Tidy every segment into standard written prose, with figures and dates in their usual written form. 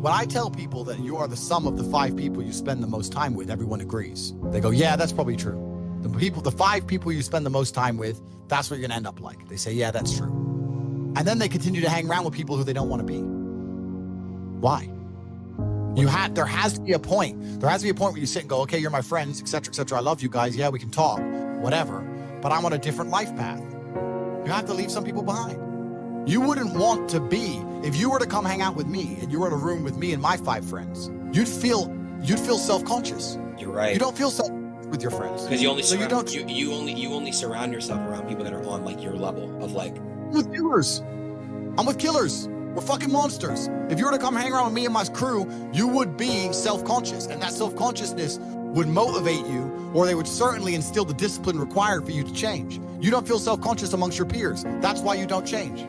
When I tell people that you are the sum of the 5 people you spend the most time with, everyone agrees. They go, yeah, that's probably true. The 5 people you spend the most time with, that's what you're gonna end up like. They say, yeah, that's true. And then they continue to hang around with people who they don't want to be. Why? There has to be a point. There has to be a point where you sit and go, okay, you're my friends, etc., etc. I love you guys. Yeah, we can talk, whatever. But I'm on a different life path. You have to leave some people behind. You wouldn't want to be, if you were to come hang out with me and you were in a room with me and my 5 friends, you'd feel self-conscious. You're right. You don't feel self with your friends because you only you only surround yourself around people that are on like your level of like. With killers. I'm with killers. We're fucking monsters. If you were to come hang around with me and my crew, you would be self-conscious, and that self-consciousness would motivate you, or they would certainly instill the discipline required for you to change. You don't feel self-conscious amongst your peers. That's why you don't change.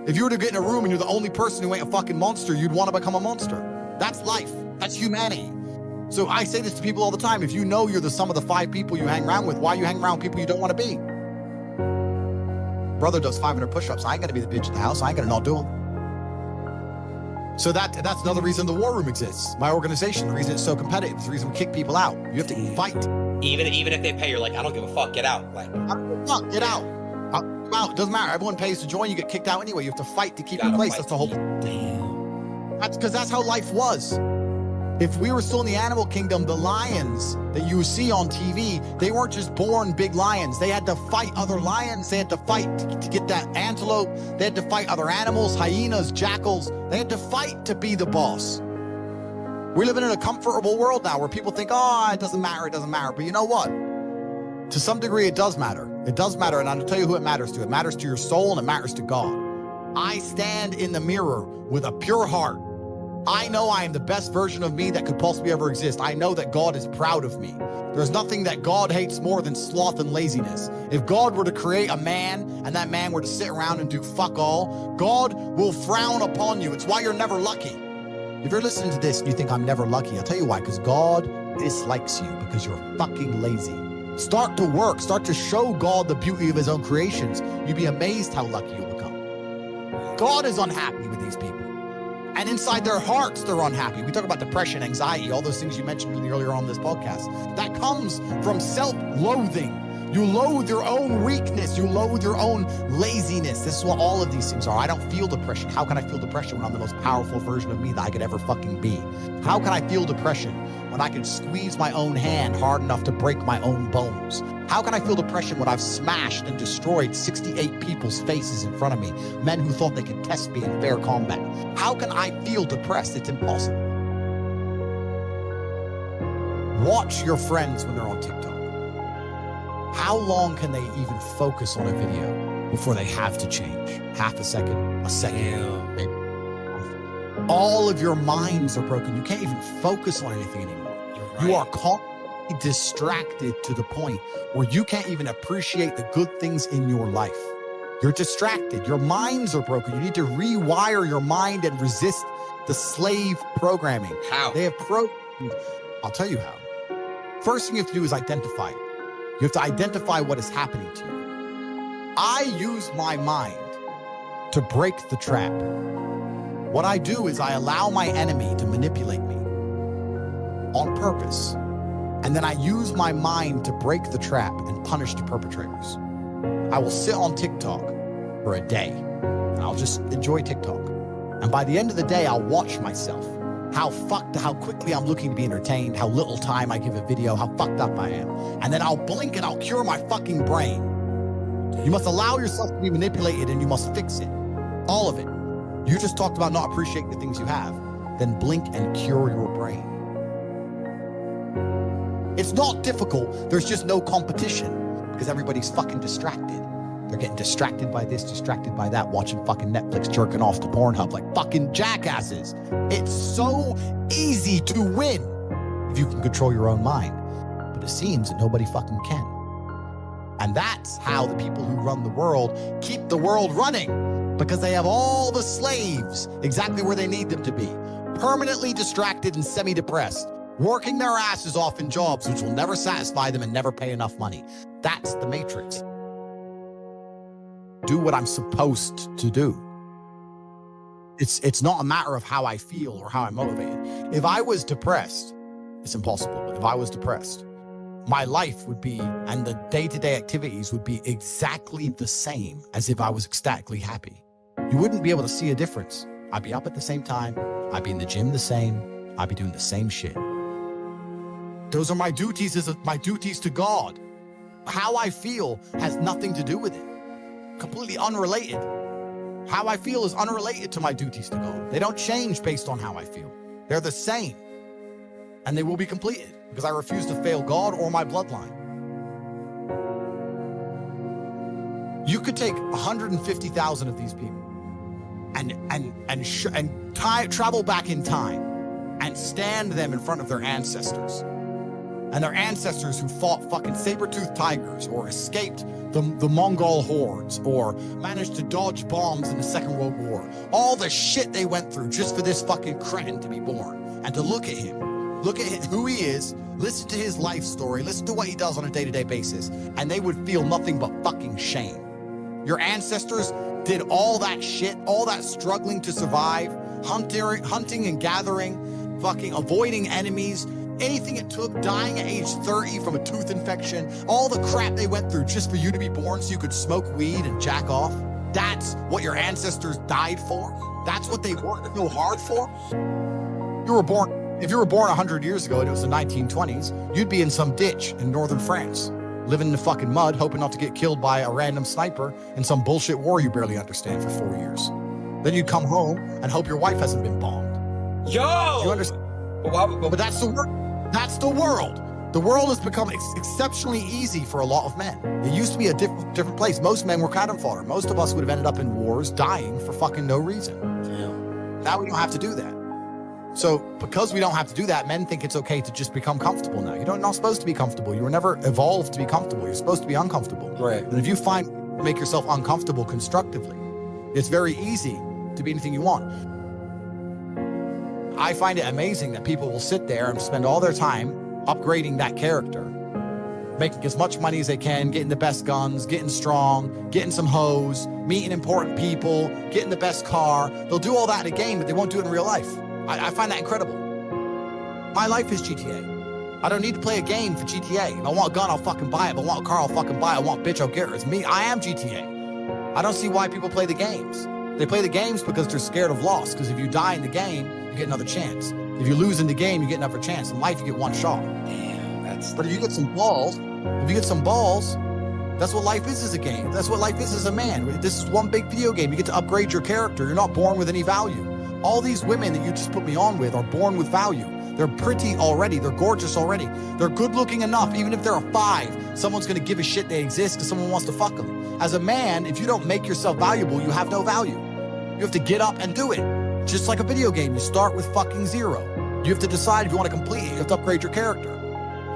If you were to get in a room and you're the only person who ain't a fucking monster, you'd want to become a monster. That's life. That's humanity. So I say this to people all the time. If you know you're the sum of the 5 people you hang around with, why you hang around with people you don't want to be? Brother does 500 push-ups. I ain't going to be the bitch at the house. I ain't going to not do them. So that's another reason the war room exists. My organization, the reason it's so competitive, the reason we kick people out. You have to fight. Even if they pay, you're like, I don't give a fuck. Get out. Like, I don't give a fuck. Get out. Out. It doesn't matter. Everyone pays to join. You get kicked out anyway. You have to fight to keep your place. That's the whole. Damn. That's because that's how life was. If we were still in the animal kingdom, the lions that you see on TV, they weren't just born big lions. They had to fight other lions. They had to fight to get that antelope. They had to fight other animals, hyenas, jackals. They had to fight to be the boss. We're living in a comfortable world now where people think, oh, it doesn't matter. It doesn't matter. But you know what? To some degree, it does matter. It does matter, and I'll tell you who it matters to. It matters to your soul, and it matters to God. I stand in the mirror with a pure heart. I know I am the best version of me that could possibly ever exist. I know that God is proud of me. There's nothing that God hates more than sloth and laziness. If God were to create a man, and that man were to sit around and do fuck all, God will frown upon you. It's why you're never lucky. If you're listening to this and you think I'm never lucky, I'll tell you why, because God dislikes you because you're fucking lazy. Start to work. Start to show God the beauty of his own creations. You'd be amazed how lucky you'll become. God is unhappy with these people. And inside their hearts, they're unhappy. We talk about depression, anxiety, all those things you mentioned really earlier on this podcast. That comes from self-loathing. You loathe your own weakness. You loathe your own laziness. This is what all of these things are. I don't feel depression. How can I feel depression when I'm the most powerful version of me that I could ever fucking be? How can I feel depression when I can squeeze my own hand hard enough to break my own bones? How can I feel depression when I've smashed and destroyed 68 people's faces in front of me, men who thought they could test me in fair combat? How can I feel depressed? It's impossible. Watch your friends when they're on TikTok. How long can they even focus on a video before they have to change? Half a second, a second. Maybe. All of your minds are broken. You can't even focus on anything anymore. Right. You are constantly distracted to the point where you can't even appreciate the good things in your life. You're distracted. Your minds are broken. You need to rewire your mind and resist the slave programming. How? They have I'll tell you how. First thing you have to do is identify it. You have to identify what is happening to you. I use my mind to break the trap. What I do is I allow my enemy to manipulate me on purpose. And then I use my mind to break the trap and punish the perpetrators. I will sit on TikTok for a day and I'll just enjoy TikTok. And by the end of the day, I'll watch myself. How quickly I'm looking to be entertained, how little time I give a video, how fucked up I am. And then I'll blink and I'll cure my fucking brain. You must allow yourself to be manipulated and you must fix it. All of it. You just talked about not appreciating the things you have. Then blink and cure your brain. It's not difficult. There's just no competition because everybody's fucking distracted. They're getting distracted by this, distracted by that, watching fucking Netflix, jerking off to Pornhub like fucking jackasses. It's so easy to win if you can control your own mind. But it seems that nobody fucking can. And that's how the people who run the world keep the world running, because they have all the slaves exactly where they need them to be, permanently distracted and semi-depressed, working their asses off in jobs which will never satisfy them and never pay enough money. That's the matrix. Do what I'm supposed to do. It's not a matter of how I feel or how I'm motivated. If I was depressed, it's impossible, but if I was depressed, my life would be, and the day-to-day activities would be exactly the same as if I was ecstatically happy. You wouldn't be able to see a difference. I'd be up at the same time. I'd be in the gym the same. I'd be doing the same shit. Those are my duties my duties to God. How I feel has nothing to do with it. Completely unrelated. How I feel is unrelated to my duties to God. They don't change based on how I feel. They're the same. And they will be completed because I refuse to fail God or my bloodline. You could take 150,000 of these people and travel back in time and stand them in front of their ancestors. And their ancestors who fought fucking saber-toothed tigers or escaped the Mongol hordes or managed to dodge bombs in the Second World War. All the shit they went through just for this fucking cretin to be born. And to look at him, who he is, listen to his life story, listen to what he does on a day-to-day basis, and they would feel nothing but fucking shame. Your ancestors did all that shit, all that struggling to survive, hunting and gathering, fucking avoiding enemies, anything it took, dying at age 30 from a tooth infection, all the crap they went through just for you to be born so you could smoke weed and jack off. That's what your ancestors died for. That's what they worked so hard for. If you were born 100 years ago and it was the 1920s, you'd be in some ditch in northern France, living in the fucking mud, hoping not to get killed by a random sniper in some bullshit war you barely understand for 4 years. Then you'd come home and hope your wife hasn't been bombed. Yo! You understand? But that's the world. That's the world. The world has become exceptionally easy for a lot of men. It used to be a different place. Most men were cannon fodder. Most of us would have ended up in wars, dying for fucking no reason. Damn. Now we don't have to do that. So because we don't have to do that, men think it's okay to just become comfortable now. You're not supposed to be comfortable. You were never evolved to be comfortable. You're supposed to be uncomfortable. Right. And if you make yourself uncomfortable constructively, it's very easy to be anything you want. I find it amazing that people will sit there and spend all their time upgrading that character, making as much money as they can, getting the best guns, getting strong, getting some hoes, meeting important people, getting the best car. They'll do all that in a game, but they won't do it in real life. I find that incredible. My life is GTA. I don't need to play a game for GTA. If I want a gun, I'll fucking buy it. If I want a car, I'll fucking buy it. I want a bitch, I'll get her. It's me. I am GTA. I don't see why people play the games. They play the games because they're scared of loss. Because if you die in the game, you get another chance. If you lose in the game, you get another chance. In life, you get one shot. Damn, But if you get some balls, that's what life is as a game. That's what life is as a man. This is one big video game. You get to upgrade your character. You're not born with any value. All these women that you just put me on with are born with value. They're pretty already. They're gorgeous already. They're good looking enough. Even if they're a 5, someone's going to give a shit they exist because someone wants to fuck them. As a man, if you don't make yourself valuable, you have no value. You have to get up and do it. Just like a video game, you start with fucking 0. You have to decide if you want to complete it. You have to upgrade your character.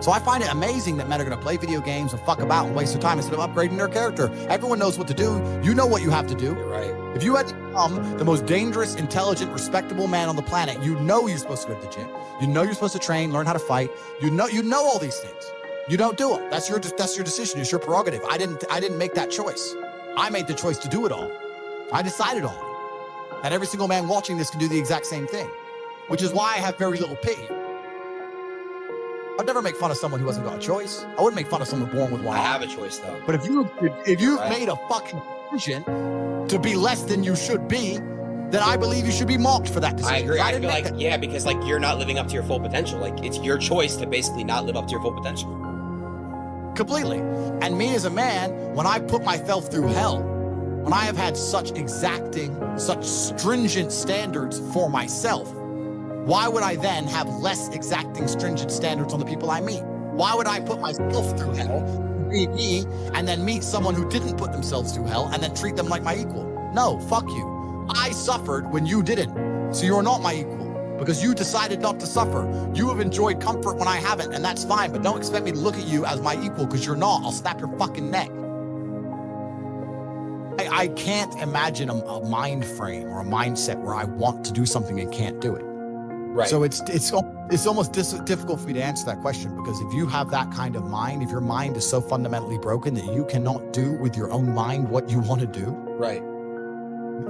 So I find it amazing that men are going to play video games and fuck about and waste their time instead of upgrading their character. Everyone knows what to do. You know what you have to do. You're right. If you had to become the most dangerous, intelligent, respectable man on the planet, you know you're supposed to go to the gym. You know you're supposed to train, learn how to fight. You know all these things. You don't do them. That's your decision. It's your prerogative. I didn't make that choice. I made the choice to do it all. I decided on it. And every single man watching this can do the exact same thing, which is why I have very little pity. I'd never make fun of someone who hasn't got a choice. I wouldn't make fun of someone born with one I eye. have a choice though. But if you've Right. made a fucking decision to be less than you should be, then I believe you should be mocked for that decision. I agree. I didn't feel make like, that. yeah, because like you're not living up to your full potential. Like it's your choice to basically not live up to your full potential. Completely. And me as a man, when I put myself through hell, when I have had such exacting, such stringent standards for myself, why would I then have less exacting, stringent standards on the people I meet? Why would I put myself through hell, be me, and then meet someone who didn't put themselves through hell and then treat them like my equal? No, fuck you. I suffered when you didn't. So you're not my equal because you decided not to suffer. You have enjoyed comfort when I haven't, and that's fine, but don't expect me to look at you as my equal because you're not. I'll snap your fucking neck. I can't imagine a mind frame or a mindset where I want to do something and can't do it. Right. So it's almost difficult for me to answer that question, because if you have that kind of mind, if your mind is so fundamentally broken that you cannot do with your own mind what you want to do, Right.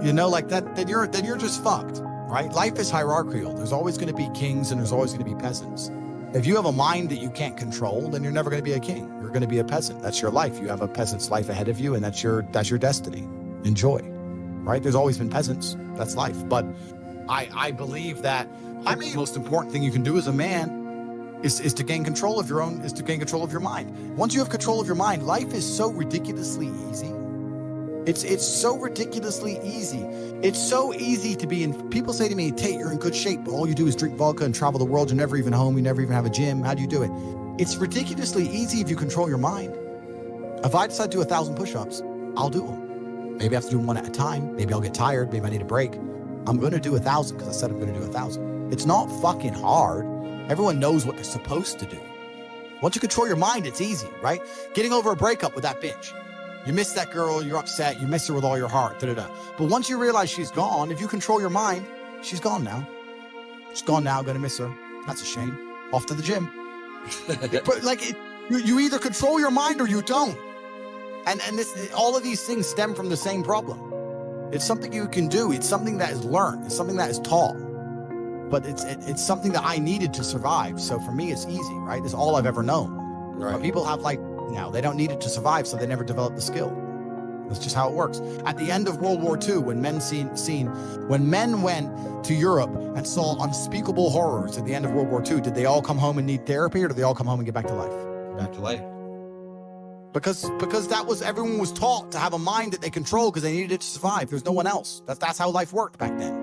you know, like that, then you're just fucked, right? Life is hierarchical. There's always going to be kings and there's always going to be peasants. If you have a mind that you can't control, then you're never going to be a king. You're going to be a peasant. That's your life. You have a peasant's life ahead of you, and that's your destiny. Enjoy, right? There's always been peasants. That's life. But I believe that the most important thing you can do as a man is to gain control of your mind. Once you have control of your mind, life is so ridiculously easy. It's so ridiculously easy. It's so easy to be in. People say to me, Tate, you're in good shape, but all you do is drink vodka and travel the world. You're never even home. You never even have a gym. How do you do it? It's ridiculously easy if you control your mind. If I decide to do 1,000 push-ups, I'll do them. Maybe I have to do them one at a time. Maybe I'll get tired. Maybe I need a break. I'm going to do 1,000 because I said I'm going to do 1,000. It's not fucking hard. Everyone knows what they're supposed to do. Once you control your mind, it's easy, right? Getting over a breakup with that bitch. You miss that girl, you're upset, you miss her with all your heart, da-da-da. But once you realize she's gone, if you control your mind, she's gone now. She's gone now, gonna miss her. That's a shame. Off to the gym. But like, you either control your mind or you don't. And all of these things stem from the same problem. It's something you can do. It's something that is learned. It's something that is taught. But it's something that I needed to survive. So for me, it's easy, right? It's all I've ever known. Right. But people have they don't need it to survive, so they never develop the skill. That's just how it works. At the end of World War II, when men went to Europe and saw unspeakable horrors at the end of World War II, did they all come home and need therapy, or did they all come home and get back to life? Back to life. Because everyone was taught to have a mind that they control because they needed it to survive. There's no one else. That's how life worked back then.